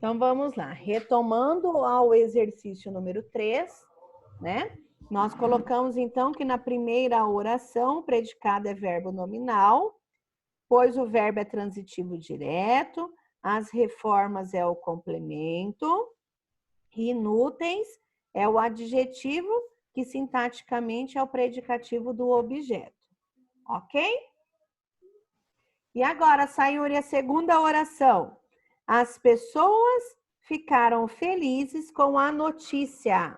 Então, vamos lá. Retomando ao exercício número 3, né? Nós colocamos, então, que na primeira oração, o predicado é verbo nominal, pois o verbo é transitivo direto, as reformas é o complemento, inúteis é o adjetivo, que sintaticamente é o predicativo do objeto. Ok? E agora, Sayuri, a segunda oração. As pessoas ficaram felizes com a notícia.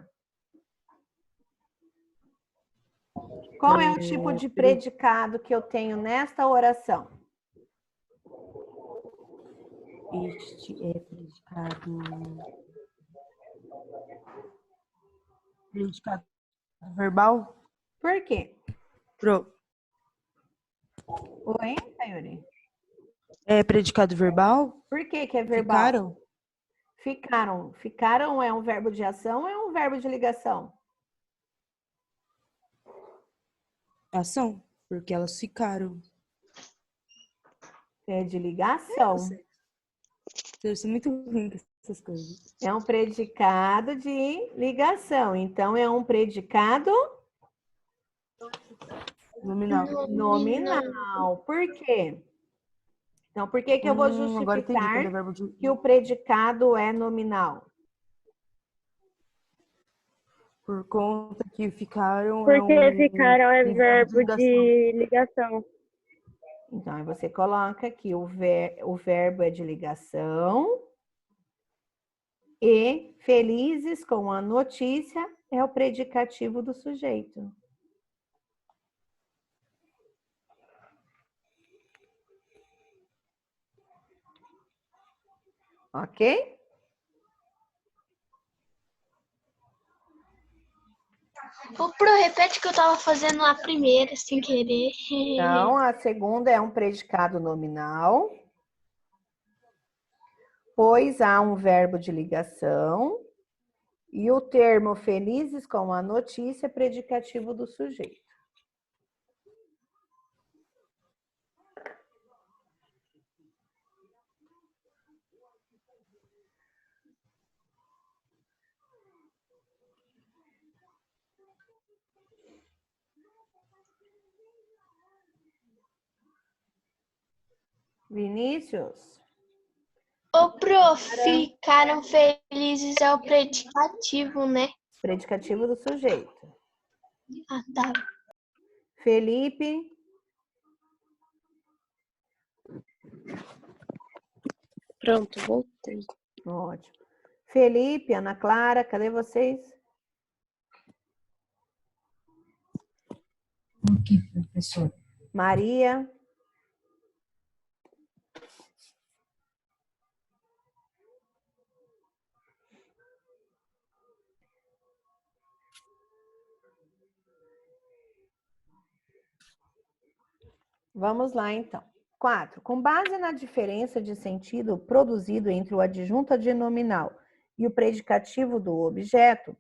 Qual é o tipo de predicado que eu tenho nesta oração? Este é predicado verbal? Por quê? Pro. Oi, Sayuri? É predicado verbal? Por que que é verbal? Ficaram? Ficaram. Ficaram é um verbo de ação ou é um verbo de ligação? Ação, porque elas ficaram. É de ligação. Eu sou muito ruim com essas coisas. É um predicado de ligação. Então, é um predicado Nominal. nominal. Por quê? Então, por que que eu vou Agora entendi justificar quando é verbo de... que o predicado é nominal? Por conta que ficaram Porque ficaram é verbo ligação. de ligação. Então, aí você coloca que o verbo é de ligação e felizes com a notícia é o predicativo do sujeito. Ok? Ô, Pro, repete que eu tava fazendo a primeira sem querer. Então, a segunda é um predicado nominal, pois há um verbo de ligação e o termo felizes com a notícia é predicativo do sujeito. Vinícius? Ô, Pro, ficaram felizes é o predicativo, né? Predicativo do sujeito. Ah, tá. Felipe? Pronto, voltei. Ótimo. Felipe, Ana Clara, cadê vocês? Aqui, professor. Maria? Vamos lá, então. 4. Com base na diferença de sentido produzido entre o adjunto adnominal e o predicativo do objeto,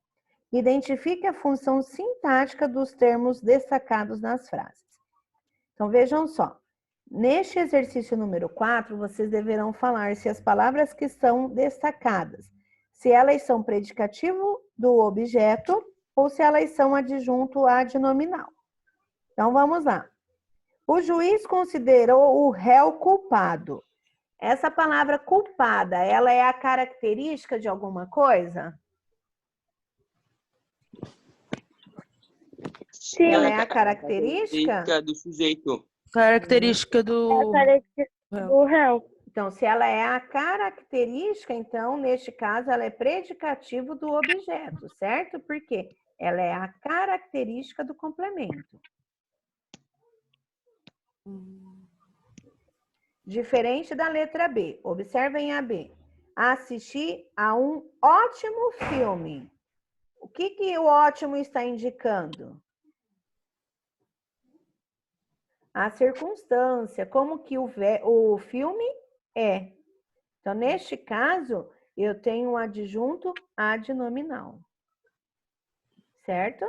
identifique a função sintática dos termos destacados nas frases. Então, vejam só. Neste exercício número 4, vocês deverão falar se as palavras que são destacadas, se elas são predicativo do objeto ou se elas são adjunto adnominal. Então, vamos lá. O juiz considerou o réu culpado. Essa palavra culpada, ela é a característica de alguma coisa? Sim, Ela é a característica? do sujeito. Característica do... do réu. Então, se ela é a característica, então, neste caso, ela é predicativo do objeto, certo? Porque ela é a característica do complemento. Diferente da letra B. Observem a B. Assistir a um ótimo filme. O que que o ótimo está indicando? A circunstância, como que o filme é. Então, neste caso, eu tenho um adjunto adnominal. Certo?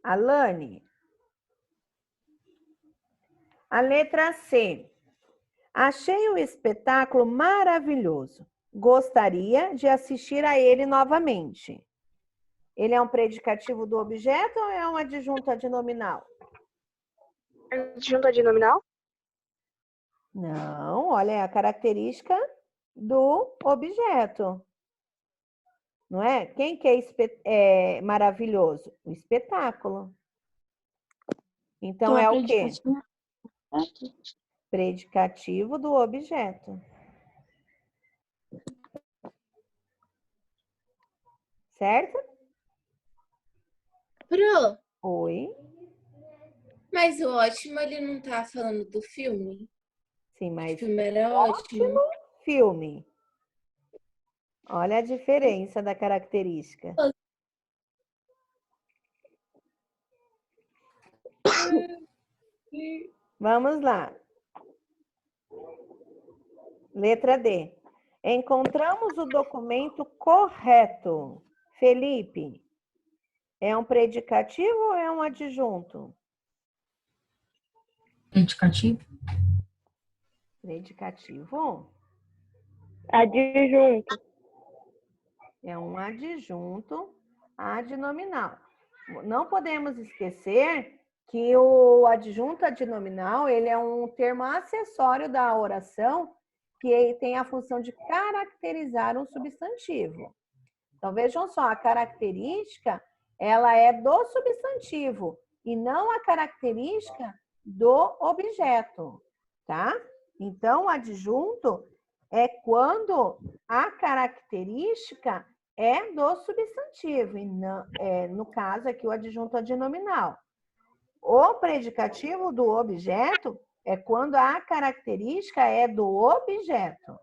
Alane. A letra C. Achei o espetáculo maravilhoso. Gostaria de assistir a ele novamente. Ele é um predicativo do objeto ou é um adjunto adnominal? Adjunto adnominal? Não, olha, é a característica do objeto. Não é? Quem que é maravilhoso? O espetáculo. Então, é o quê? Predicativo do objeto. Certo? Pro, Oi. mas o ótimo ele não tá falando do filme? Sim, O mas filme era ótimo. filme. Olha a diferença da característica. Vamos lá. Letra D. Encontramos o documento correto. Felipe, é um predicativo ou é um adjunto? Predicativo? Predicativo Adjunto. é um adjunto adnominal. Não podemos esquecer que o adjunto adnominal, ele é um termo acessório da oração que tem a função de caracterizar um substantivo. Então, vejam só, a característica, ela é do substantivo e não a característica do objeto, tá? Então, o adjunto é quando a característica é do substantivo, e não, no caso aqui o adjunto adnominal. O predicativo do objeto é quando a característica é do objeto.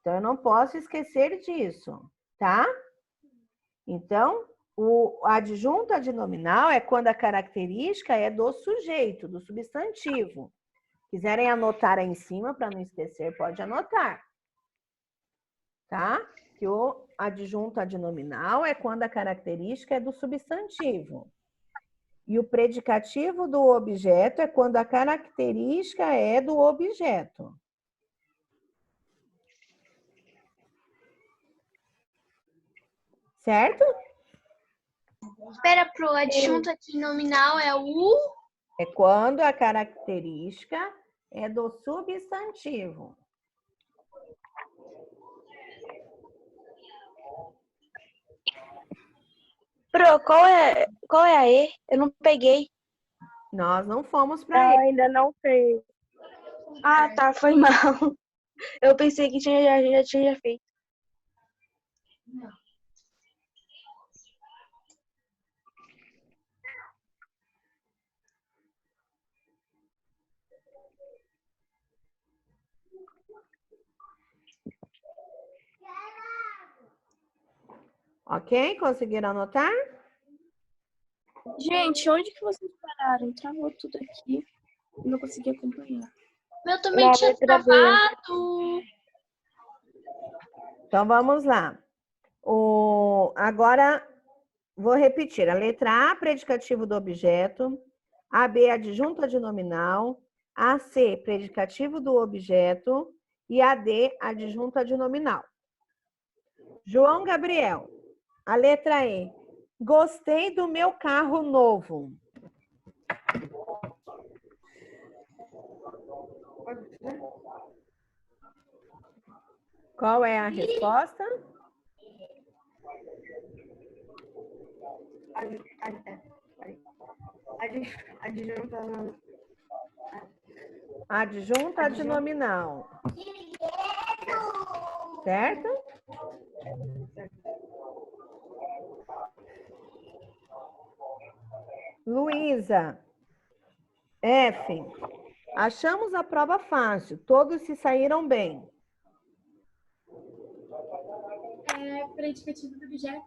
Então, eu não posso esquecer disso, tá? Então, o adjunto adnominal é quando a característica é do sujeito, do substantivo. Quiserem anotar aí em cima, para não esquecer, pode anotar. Tá? Que o adjunto adnominal é quando a característica é do substantivo. E o predicativo do objeto é quando a característica é do objeto. Certo? Espera, pro adjunto adnominal é o... É quando a característica é do substantivo. Pro, qual é a E? Eu não peguei. Nós não fomos para Não, ele. ainda não fez. Ah, tá, foi mal. Eu pensei que a gente já tinha feito. Ok? Conseguiram anotar? Gente, onde que vocês pararam? Travou tudo aqui. Eu não consegui acompanhar. Meu também Na tinha letra B. travado. Então, vamos lá. Agora, vou repetir. A letra A, predicativo do objeto. A B, adjunto adnominal. A C, predicativo do objeto. E a D, adjunto adnominal. João Gabriel, a letra E. Gostei do meu carro novo. Qual é a resposta? Adjunto adnominal. Certo? Luísa. F. Achamos a prova fácil. Todos se saíram bem. É predicativo do objeto.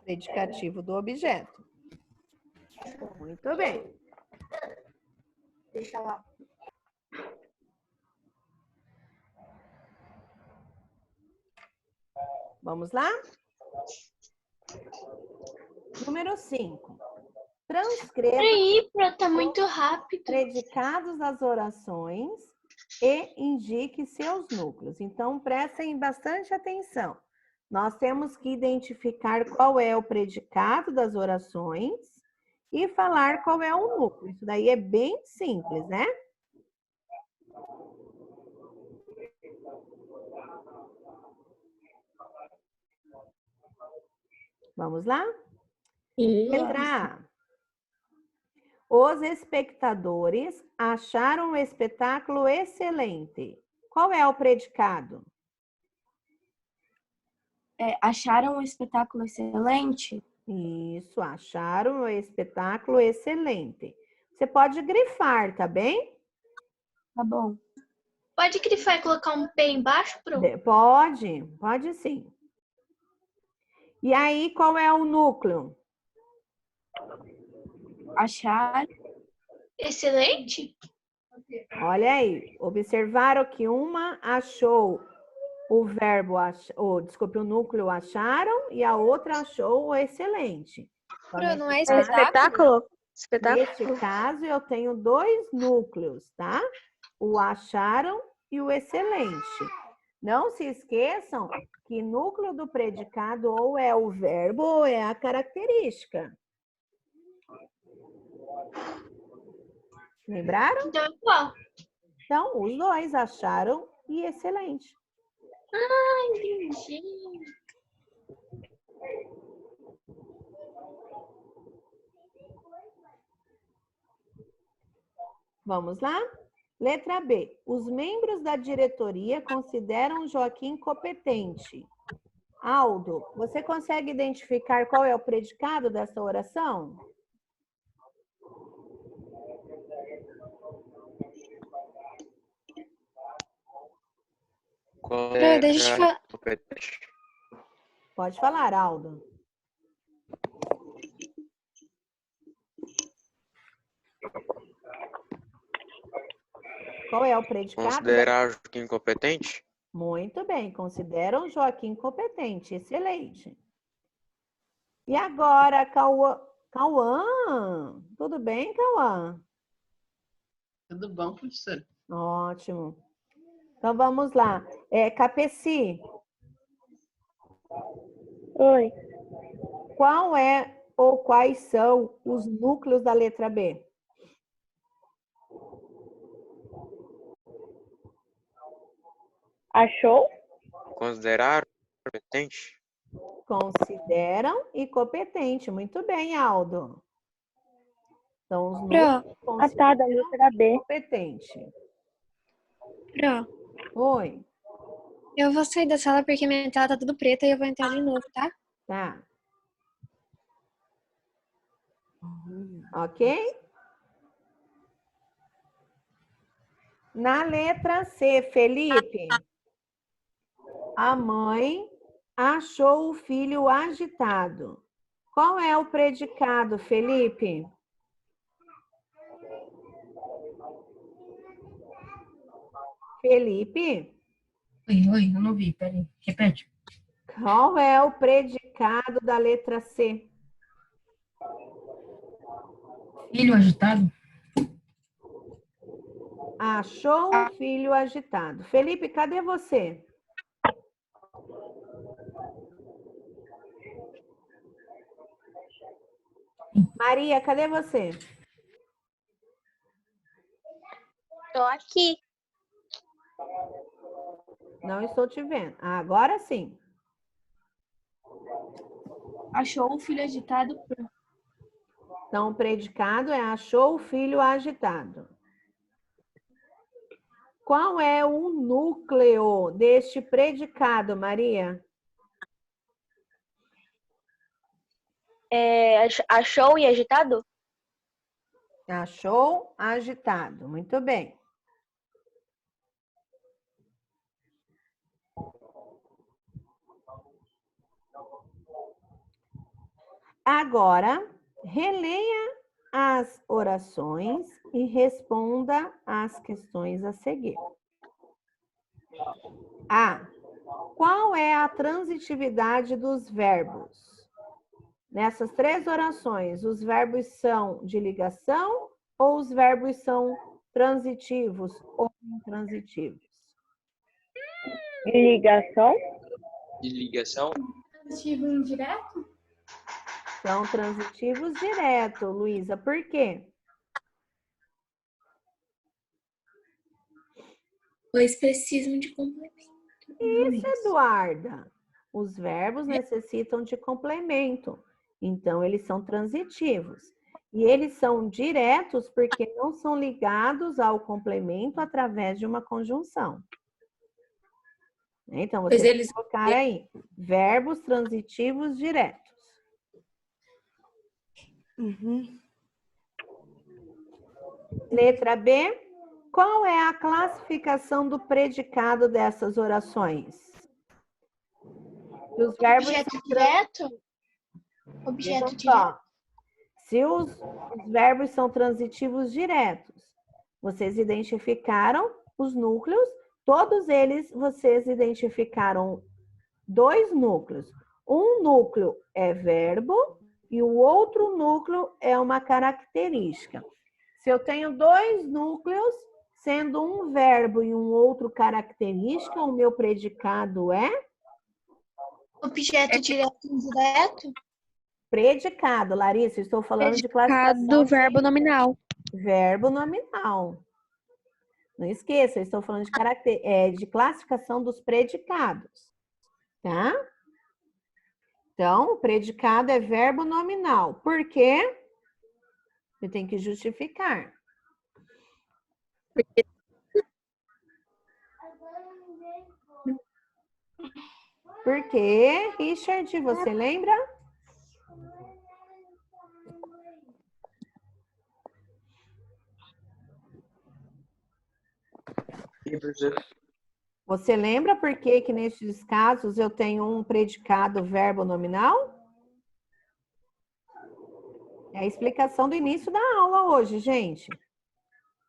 Predicativo do objeto. Muito bem. Deixa lá. Vamos lá? Número 5. Transcreva Peraí, tá muito rápido. predicados das orações e indique seus núcleos. Então, prestem bastante atenção. Nós temos que identificar qual é o predicado das orações e falar qual é o núcleo. Isso daí é bem simples, né? Vamos lá? Letra A. Os espectadores acharam o espetáculo excelente. Qual é o predicado? Acharam o espetáculo excelente? Isso, acharam o espetáculo excelente. Você pode grifar, tá bem? Tá bom. Pode grifar e colocar um P embaixo, Pro? Pode sim. E aí, qual é o núcleo? Achar. Excelente? Olha aí, observaram que uma achou o verbo, o núcleo acharam e a outra achou o excelente. Então, Pro, não é nesse caso- espetáculo? Neste caso, eu tenho dois núcleos, tá? O acharam e o excelente. Não se esqueçam que núcleo do predicado ou é o verbo ou é a característica. Lembraram? Então é qual? Então, os dois acharam e excelente. Entendi. Vamos lá? Letra B. Os membros da diretoria consideram Joaquim competente. Aldo, você consegue identificar qual é o predicado dessa oração? Pro, deixa eu te falar. Pode falar, Aldo. Qual é o predicado? Considerar Joaquim competente? Muito bem, consideram Joaquim competente. Excelente. E agora, Cauã? Tudo bem, Cauã? Tudo bom, professor? Ótimo. Então, vamos lá. Capeci, Oi. qual é ou quais são os núcleos da letra B? Achou? Considerar competente? Consideram e competente. Muito bem, Aldo. Então, os núcleos Pro, Tá, da letra B. competente. Pro, Oi. eu vou sair da sala porque minha tela tá tudo preta e eu vou entrar de novo, tá? Tá. Ok? Na letra C, Felipe, a mãe achou o filho agitado. Qual é o predicado, Felipe? Felipe, Oi, eu não vi, peraí, repete. qual é o predicado da letra C? Filho agitado? Achou o filho agitado. Felipe, cadê você? Maria, cadê você? Tô aqui. Não estou te vendo. Agora sim. Achou o filho agitado? Então, o predicado é achou o filho agitado. Qual é o núcleo deste predicado, Maria? Achou e agitado? Achou agitado. Muito bem. Agora, releia as orações e responda às questões a seguir. A. Qual é a transitividade dos verbos? Nessas 3 orações, os verbos são de ligação ou os verbos são transitivos ou intransitivos? Ligação? De ligação? Transitivo indireto? São transitivos direto, Luísa. Por quê? Pois precisam de complemento. Isso, Eduarda. Os verbos necessitam de complemento. Então, eles são transitivos. E eles são diretos porque não são ligados ao complemento através de uma conjunção. Então, você Pois vai eles... colocar aí, verbos transitivos diretos. Letra B. Qual é a classificação do predicado dessas orações? Os verbos Objeto são direto? Objeto Vejam direto. só. Se os verbos são transitivos diretos, vocês identificaram os núcleos, todos eles vocês identificaram 2 núcleos. Um núcleo é verbo e o outro núcleo é uma característica. Se eu tenho 2 núcleos, sendo um verbo e um outro característica, o meu predicado é Objeto direto e indireto? predicado. Larissa, eu estou falando de Predicado classificação do de verbo nominal. verbo nominal. Não esqueça, eu estou falando de classificação dos predicados, tá? Então, o predicado é verbo nominal. Por quê? Você tem que justificar. Por quê, Richard? Você lembra? E, professor? Você lembra por que que nesses casos eu tenho um predicado verbo nominal? É a explicação do início da aula hoje, gente.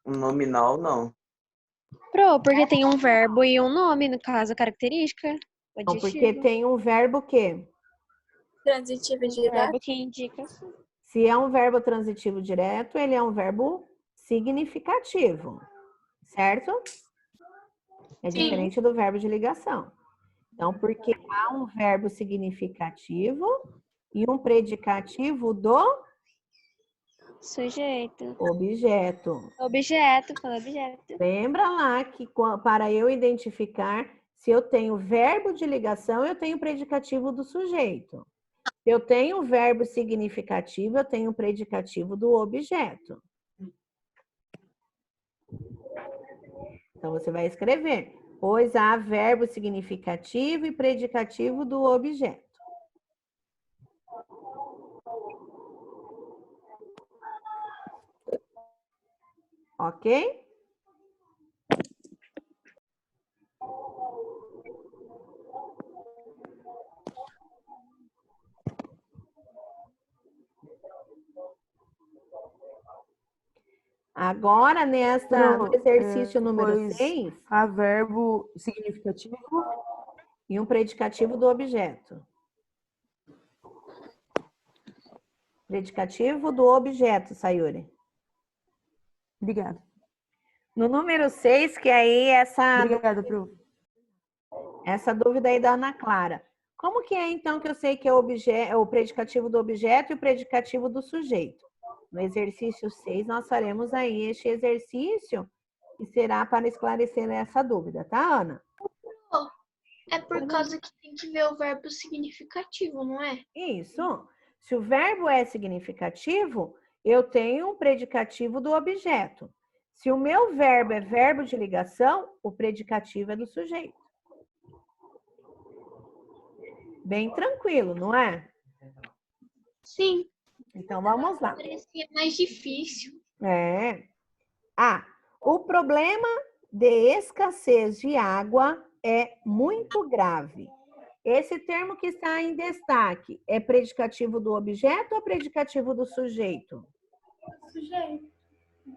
Nominal, não. Porque tem um verbo e um nome, no caso, característica. Não, porque Adjetivo. tem um verbo que, Transitivo direto? Verbo que indica. se é um verbo transitivo direto, ele é um verbo significativo, certo? É Sim. diferente do verbo de ligação. Então, porque há um verbo significativo e um predicativo do Sujeito. objeto. Objeto, fala objeto. Lembra lá que para eu identificar se eu tenho verbo de ligação, eu tenho predicativo do sujeito. Se eu tenho verbo significativo, eu tenho predicativo do objeto. Então, você vai escrever, pois há verbo significativo e predicativo do objeto. Ok? Agora, no exercício número 6, Há verbo significativo. e um predicativo do objeto. Predicativo do objeto, Sayuri. Obrigada. No número 6, que aí Obrigada, prof. essa dúvida aí da Ana Clara. Como que é, então, que eu sei que é o predicativo do objeto e o predicativo do sujeito? No exercício 6, nós faremos aí este exercício que será para esclarecer essa dúvida, tá, Ana? É por causa que tem que ver o verbo significativo, não é? Isso. Se o verbo é significativo, eu tenho um predicativo do objeto. Se o meu verbo é verbo de ligação, o predicativo é do sujeito. Bem tranquilo, não é? Sim, Então, vamos lá. parecia mais difícil. O problema de escassez de água é muito grave. Esse termo que está em destaque é predicativo do objeto ou predicativo do sujeito? Sujeito.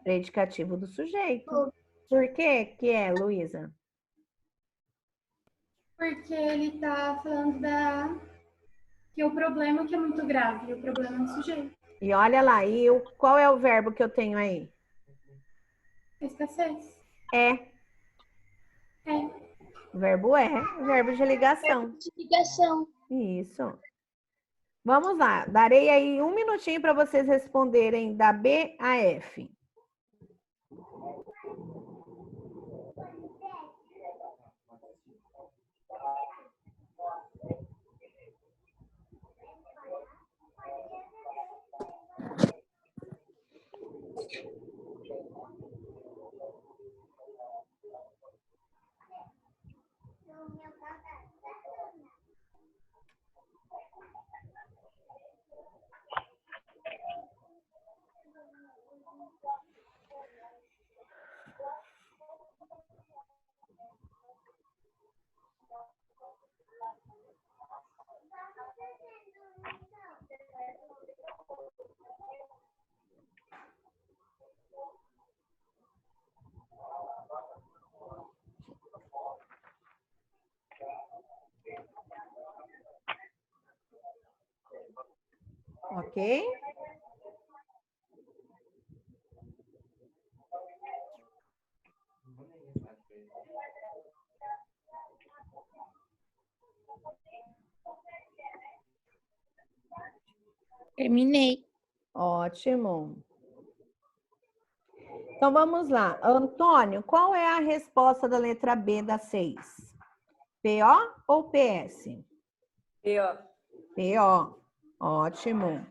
Predicativo do sujeito. Por quê que é, Luísa? Porque ele tá falando da Que o problema que é muito grave, o problema é o sujeito. E olha lá, qual é o verbo que eu tenho aí? Escassez. É. É. O verbo é, verbo de ligação. De ligação. Isso. Vamos lá, darei aí 1 minutinho para vocês responderem da B a F. Ok? Terminei. Ótimo. Então vamos lá. Antônio, qual é a resposta da letra B da 6? PO ou PS? PO. PO. Ótimo.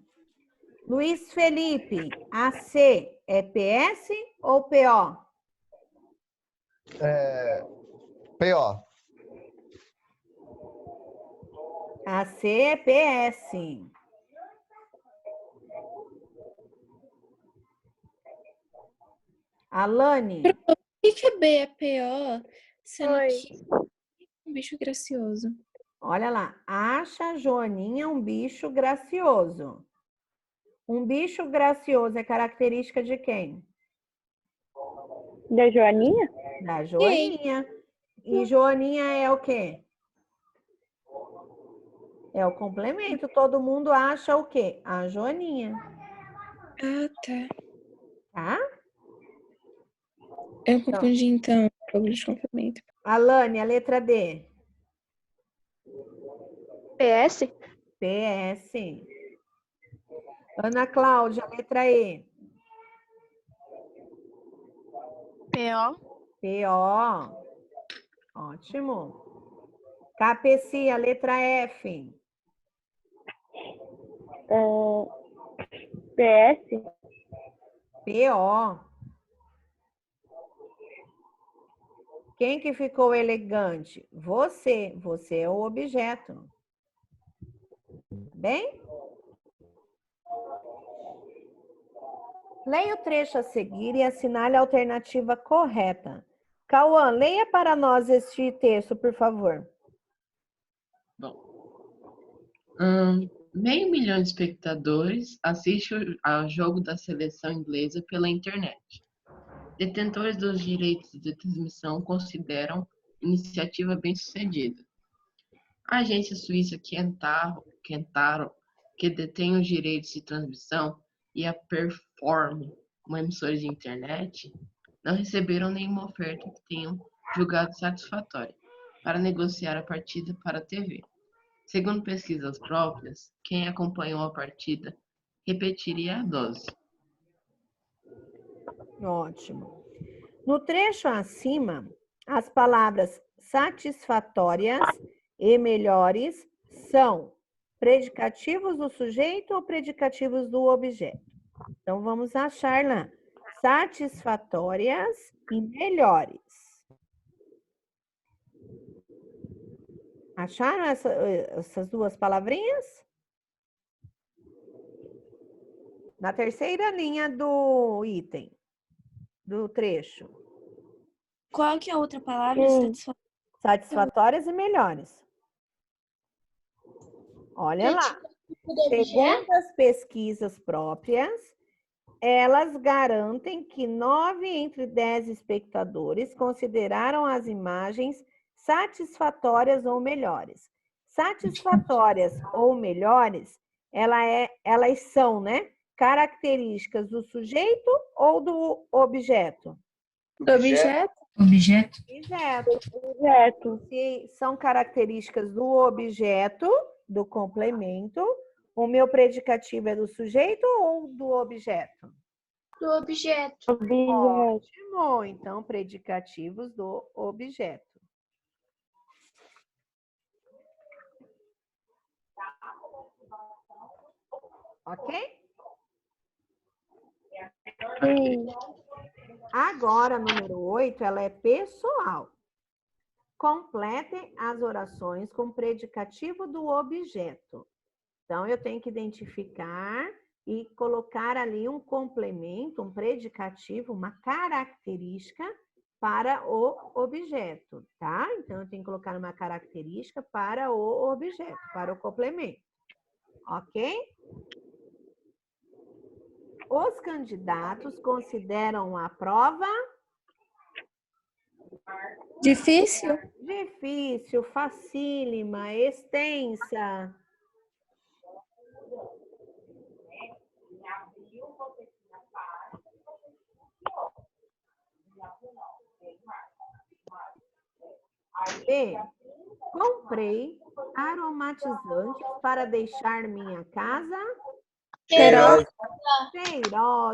Luiz Felipe, a C é PS ou PO? PO. A C é PS. Alane. Por que a B é PO, sendo Oi. que é um bicho gracioso? Olha lá. Acha a Joaninha um bicho gracioso. Um bicho gracioso é característica de quem? Da Joaninha? Da Joaninha. E Joaninha é o quê? É o complemento. Todo mundo acha o quê? A Joaninha. Ah, tá. Tá? Eu confundi, então, o de complemento. Alane, a letra D. PS? PS. Ana Cláudia, a letra E. PO? PO. Ótimo. Capeci, a letra F. PS? PO. Quem que ficou elegante? Você. Você é o objeto. Bem? Leia o trecho a seguir e assinale a alternativa correta. Cauã, leia para nós este texto, por favor. Bom. 500 mil de espectadores assistem ao jogo da seleção inglesa pela internet. Detentores dos direitos de transmissão consideram iniciativa bem-sucedida. A agência suíça Kentaro, que detém os direitos de transmissão, e a Perform, uma emissora de internet, não receberam nenhuma oferta que tenham julgado satisfatória para negociar a partida para a TV. Segundo pesquisas próprias, quem acompanhou a partida repetiria a dose. Ótimo. No trecho acima, as palavras satisfatórias e melhores são predicativos do sujeito ou predicativos do objeto. Então, vamos achar lá. Satisfatórias e melhores. Acharam essas duas palavrinhas? Na terceira linha do item, do trecho. Qual que é a outra palavra? Satisfatórias e melhores. Olha lá. Segundo as pesquisas próprias, elas garantem que 9 entre 10 espectadores consideraram as imagens satisfatórias ou melhores. Satisfatórias ou melhores, elas são, né? Características do sujeito ou do objeto? Do objeto? Objeto. Objeto. Se são características do objeto, do complemento, o meu predicativo é do sujeito ou do objeto? Do objeto. Ótimo. Então, predicativos do objeto. Ok? Sim. Agora, número 8, ela é pessoal. Completem as orações com predicativo do objeto. Então, eu tenho que identificar e colocar ali um complemento, um predicativo, uma característica para o objeto, tá? Então, eu tenho que colocar uma característica para o objeto, para o complemento. Ok? Os candidatos consideram a prova Difícil? difícil, facílima, extensa. B. Comprei aromatizantes para deixar minha casa Cheirosa.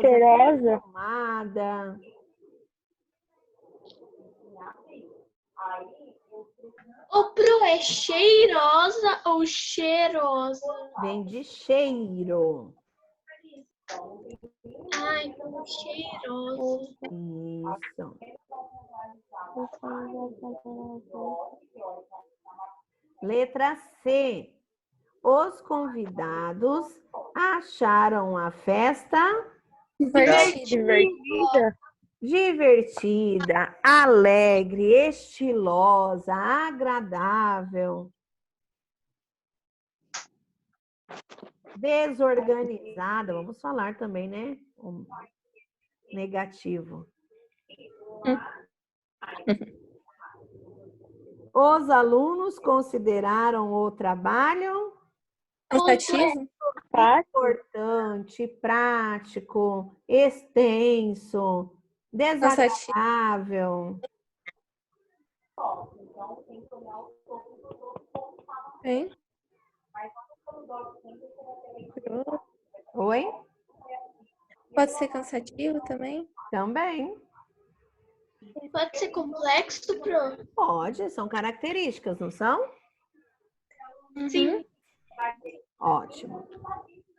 cheirosa, perfumada. O Pro é cheirosa ou cheirosa? Vem de cheiro. Ai, cheirosa. Isso. Letra C. Os convidados acharam a festa divertida, alegre, estilosa, agradável, desorganizada. Vamos falar também, né? Um negativo. Os alunos consideraram o trabalho Cansativo? importante, prático, extenso, desagradável. Hein? Oi? Pode ser cansativo também? Também. Pode ser complexo, Pro? Pode, são características, não são? Sim. Ótimo.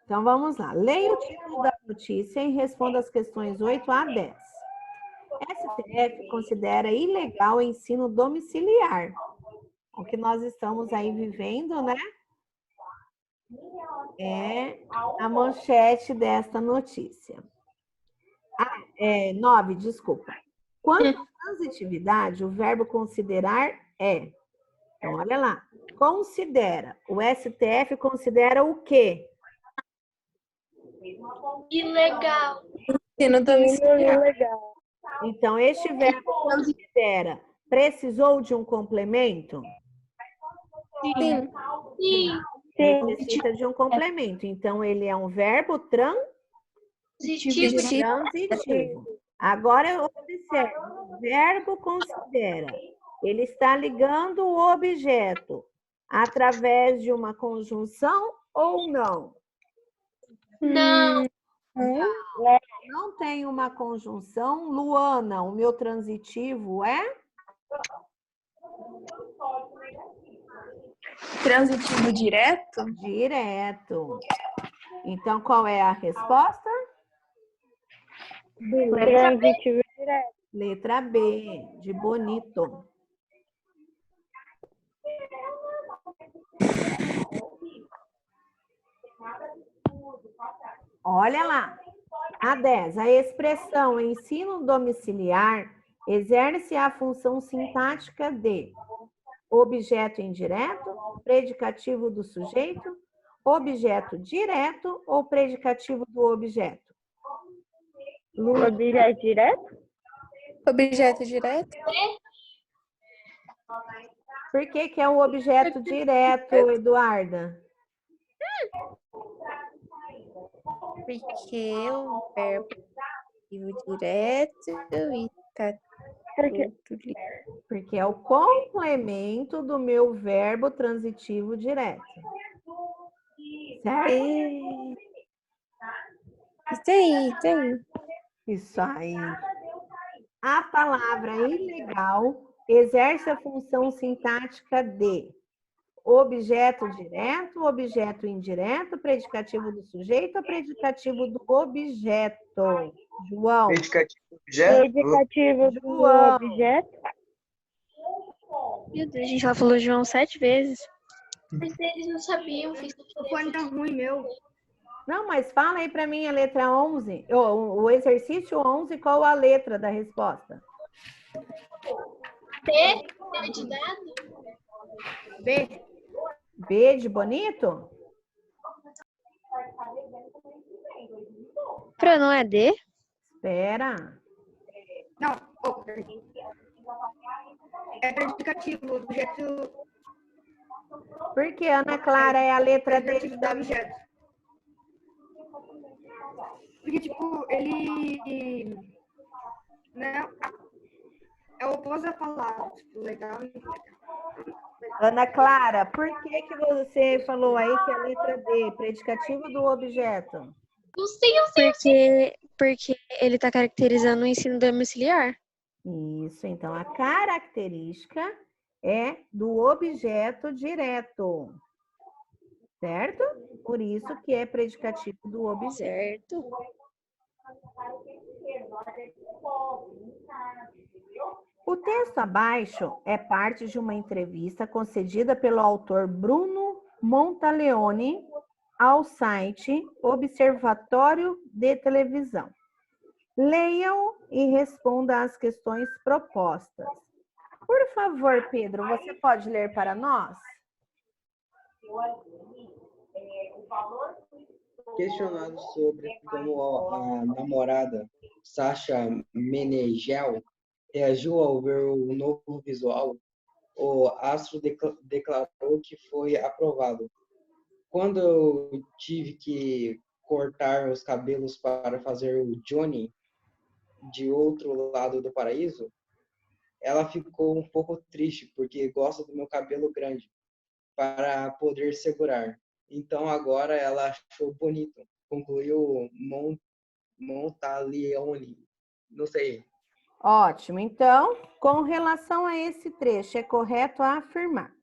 Então, vamos lá. Leia o título da notícia e responda as questões 8 a 10. STF considera ilegal o ensino domiciliar. O que nós estamos aí vivendo, né? É a manchete desta notícia. 9, desculpa. Quanto à transitividade, o verbo considerar é. Então, olha lá. Considera. O STF considera o quê? Ilegal. Ensino domiciliar. Então, este verbo considera precisou de um complemento? Sim. Sim. Necessita de um complemento. Então, ele é um verbo transitivo. Agora, observe. O verbo considera. Ele está ligando o objeto através de uma conjunção ou não? Não. Não tem uma conjunção. Luana, o meu transitivo é? Transitivo direto? Direto. Então, qual é a resposta? Transitivo direto. Letra B, de bonito. Olha lá. A 10. A expressão ensino domiciliar exerce a função sintática de objeto indireto, predicativo do sujeito, objeto direto ou predicativo do objeto? Objeto direto? Objeto direto? Por que que é um objeto direto, Eduarda? Porque o verbo direto e tá tudo ligado. Porque é o complemento do meu verbo transitivo direto. Certo? Isso aí. Isso aí. A palavra ilegal exerce a função sintática de objeto direto, objeto indireto, predicativo do sujeito ou predicativo do objeto? João. Predicativo do objeto. Predicativo do João. objeto. Meu Deus, gente, ela falou João 7 vezes. Mas eles não sabiam. O fone tá ruim, meu. Não, mas fala aí para mim a letra 11. O exercício 11, qual a letra da resposta? B de dado? B. B de bonito? Pro, não é D? Espera. Não, é predicativo do objeto. Por que, Ana Clara, é a letra D de Do Davi? objeto. Porque, tipo, ele. Né, é o oposto da palavra. Tipo, legal e ilegal. Ana Clara, por que você falou aí que é a letra D, predicativo do objeto? Não sei. Porque ele tá caracterizando o ensino domiciliar. Isso, então a característica é do objeto direto, certo? Por isso que é predicativo do objeto. Certo. O texto abaixo é parte de uma entrevista concedida pelo autor Bruno Montaleone ao site Observatório de Televisão. Leia-o e responda às questões propostas. Por favor, Pedro, você pode ler para nós? Questionado sobre como a namorada Sasha Menegel reagiu ao ver o novo visual, o astro declarou que foi aprovado. Quando eu tive que cortar os cabelos para fazer o Johnny de outro lado do paraíso, ela ficou um pouco triste porque gosta do meu cabelo grande para poder segurar. Então agora ela achou bonito, concluiu Montaleone. Não sei. Ótimo. Então, com relação a esse trecho, é correto afirmar.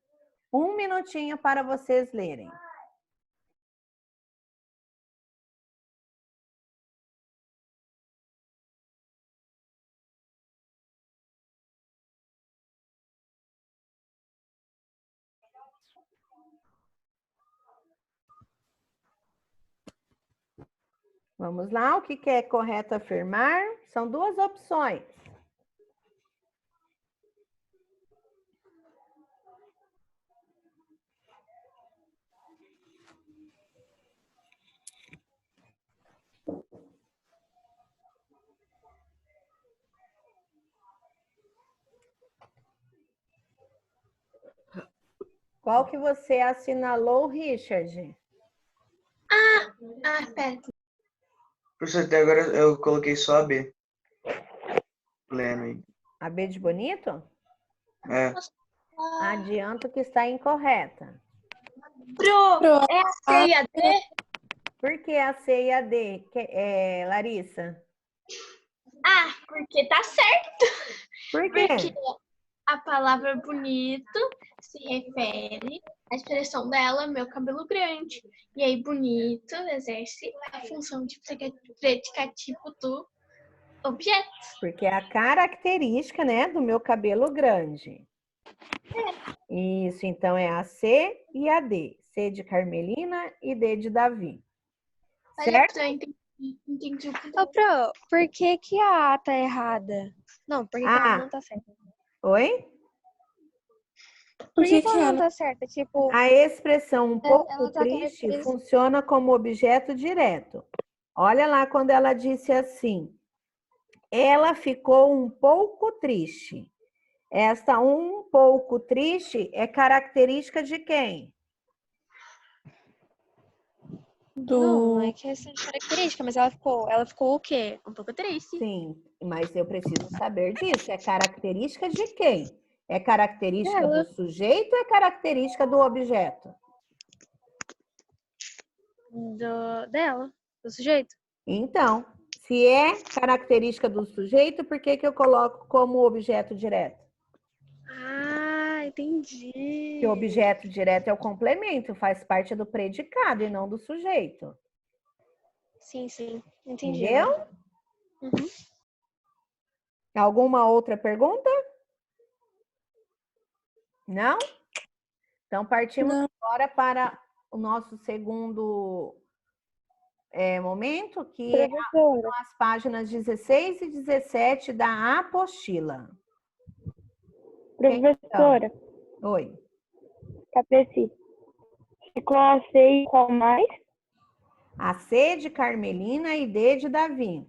1 minutinho para vocês lerem. Vamos lá, o que é correto afirmar? São duas opções. Qual que você assinalou, Richard? Pera. Professor, até agora eu coloquei só a B. Pleno aí. A B de bonito? É. Adianto que está incorreta. É a C e a D? Por que a C e a D, Larissa? Porque tá certo. Por quê? Porque a palavra bonito se refere à expressão dela, meu cabelo grande. E aí, bonito exerce a função de predicativo do objeto. Porque é a característica, né, do meu cabelo grande. Isso, então é a C e a D. C de Carmelina e D de Davi. Certo? Eu entendi o que Ô, Pro, por que que a A tá errada? Não, por que que ela não tá certa? Oi? Por que que ela não tá certa? Tipo, A expressão um pouco ela tá triste caracterizando- funciona como objeto direto. Olha lá quando ela disse assim. Ela ficou um pouco triste. Esta um pouco triste é característica de quem? Não é questão de característica, mas ela ficou o quê? Um pouco triste. Sim, mas eu preciso saber disso. É característica de quem? É característica Dela. do sujeito ou é característica do objeto? Dela, do sujeito. Então, se é característica do sujeito, por que que eu coloco como objeto direto? Ah, entendi. Que o objeto direto é o complemento, faz parte do predicado e não do sujeito. Sim, entendi. Entendeu? Uhum. Alguma outra pergunta? Não? Então, partimos agora para o nosso segundo momento, que são as páginas 16 e 17 da apostila. Professora, Oi. Capreci. Ficou a C e qual mais? A C de Carmelina e D de Davi.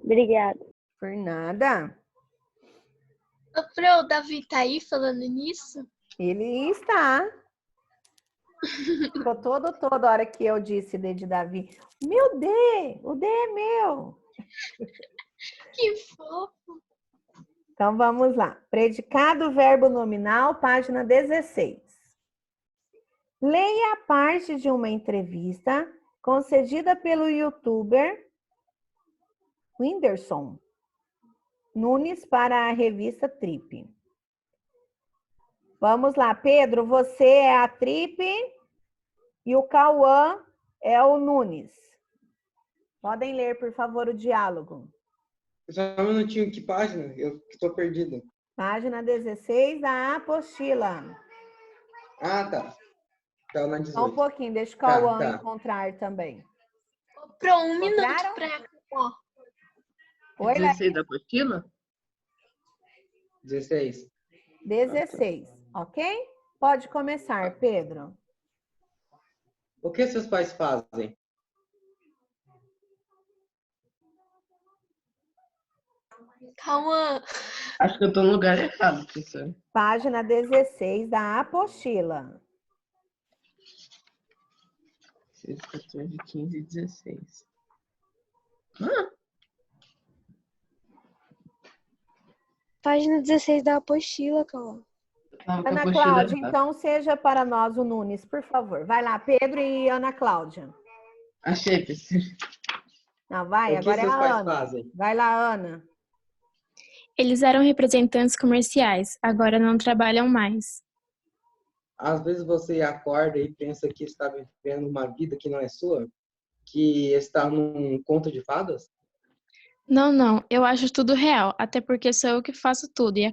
Obrigada. Por nada. O Davi tá aí falando nisso? Ele está. Ficou toda a hora que eu disse D de Davi. Meu D! O D é meu! Que fofo! Então, vamos lá. Predicado, verbo nominal, página 16. Leia a parte de uma entrevista concedida pelo youtuber Whindersson Nunes para a revista Trip. Vamos lá, Pedro, você é a Trip e o Cauã é o Nunes. Podem ler, por favor, o diálogo. Só um minutinho, que página? Eu estou perdido. Página 16 da apostila. Ah, tá. Tá na 18. Só um pouquinho, deixa o Cauã Tá. encontrar também. Pro um Encontraram? minuto pra... Ó. Oi, 16 da apostila? 16. 16, ok? Pode começar, Pedro. O que seus pais fazem? Calma. Acho que eu tô no lugar errado, professor. Página 16 da apostila. 6, 14, 15, 16. Página 16 da apostila, Cauã. Ana Cláudia, então seja para nós o Nunes, por favor. Vai lá, Pedro e Ana Cláudia. Achei, professor. Não, vai, O que agora é seus a pais Ana. fazem? Vai lá, Ana. Eles eram representantes comerciais, agora não trabalham mais. Às vezes você acorda e pensa que está vivendo uma vida que não é sua? Que está num conto de fadas? Não, eu acho tudo real, até porque sou eu que faço tudo e